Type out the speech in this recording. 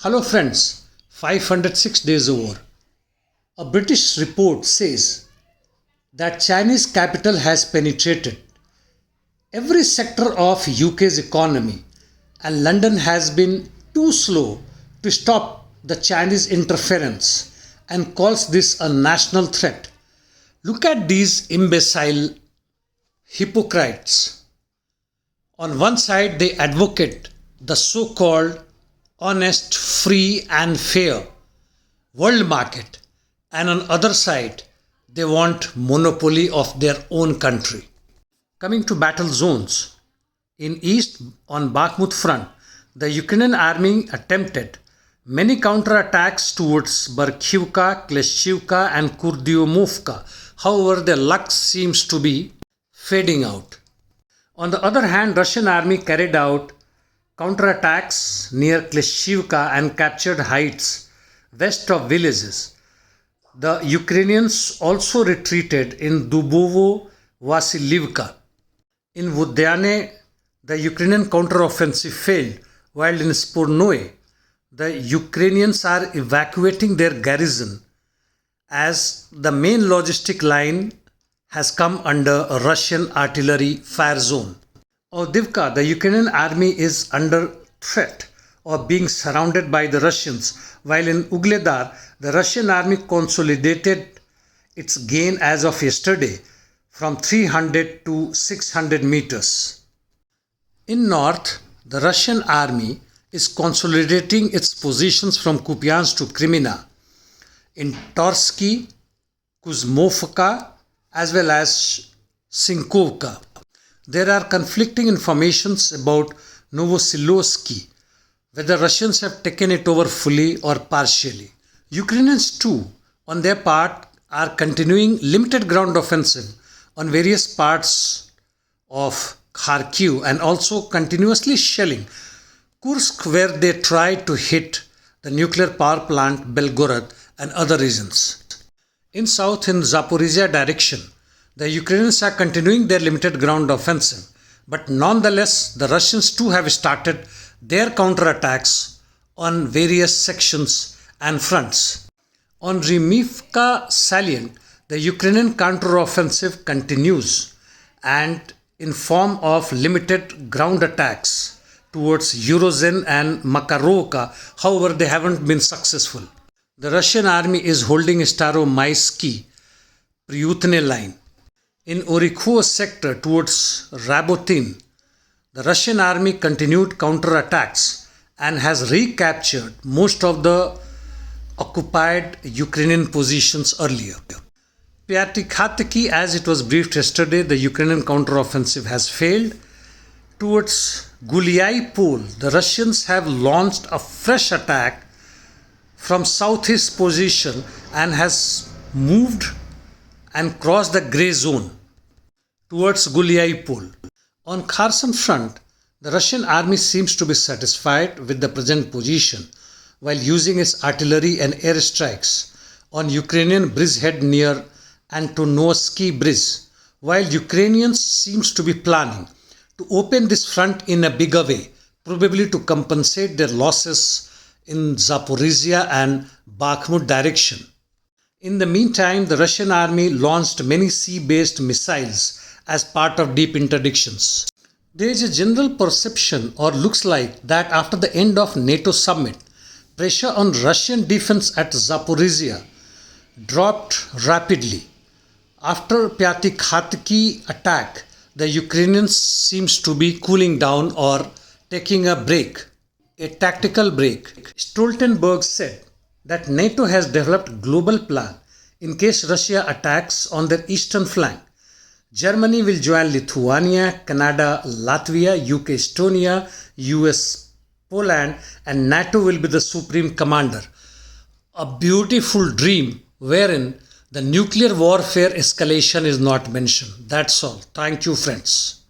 Hello friends, 506 days over. A British report says that Chinese capital has penetrated every sector of UK's economy and London has been too slow to stop the Chinese interference and calls this a national threat. Look at these imbecile hypocrites. On one side, they advocate the so-called honest, free and fair world market, and on other side they want monopoly of their own country. Coming to battle zones, in east on Bakhmut front, the Ukrainian army attempted many counterattacks towards Bakhmut, Kleshchivka and Kuzemivka. However, their luck seems to be fading out. On the other hand, Russian army carried out counterattacks near Kleshchivka and captured heights west of villages. The Ukrainians also retreated in Novoselovskoye. In Vudyane, the Ukrainian counteroffensive failed, while in Spornoye, the Ukrainians are evacuating their garrison as the main logistic line has come under a Russian artillery fire zone. Avdiivka, the Ukrainian army is under threat of being surrounded by the Russians, while in Ugledar, the Russian army consolidated its gain as of yesterday from 300 to 600 meters. In north, the Russian army is consolidating its positions from Kupiansk to Crimea, in Torske, Kuzemivka, as well as Sinkovka. There are conflicting informations about Novoselovskoye, whether Russians have taken it over fully or partially. Ukrainians too, on their part, are continuing limited ground offensive on various parts of Kharkiv and also continuously shelling Kursk, where they tried to hit the nuclear power plant Belgorod and other regions. In south, in Zaporozhye direction, the Ukrainians are continuing their limited ground offensive, but nonetheless the Russians too have started their counterattacks on various sections and fronts. On Kuzemivka salient, the Ukrainian counteroffensive continues and in form of limited ground attacks towards Urozhen and Makarovka. However, they haven't been successful. The Russian army is holding Staromaisky Pryutne line. In Orikho sector towards Rabotin, the Russian army continued counterattacks and has recaptured most of the occupied Ukrainian positions earlier. Pyatikhatki, as it was briefed yesterday, the Ukrainian counteroffensive has failed. Towards Guliai Pole, the Russians have launched a fresh attack from southeast position and has moved and crossed the grey zone towards Guliai Pole. On Kherson front, the Russian army seems to be satisfied with the present position while using its artillery and airstrikes on Ukrainian bridgehead near Antonovsky Bridge, while Ukrainians seems to be planning to open this front in a bigger way, probably to compensate their losses in Zaporozhye and Bakhmut direction. In the meantime, the Russian army launched many sea-based missiles as part of deep interdictions. There is a general perception or looks like that after the end of NATO summit, pressure on Russian defense at Zaporozhye dropped rapidly. After Pyatikhatki attack, the Ukrainians seems to be cooling down or taking a break, a tactical break. Stoltenberg said that NATO has developed a global plan in case Russia attacks on their eastern flank. Germany will join Lithuania, Canada, Latvia, UK, Estonia, US, Poland, and NATO will be the supreme commander. A beautiful dream wherein the nuclear warfare escalation is not mentioned. That's all. Thank you, friends.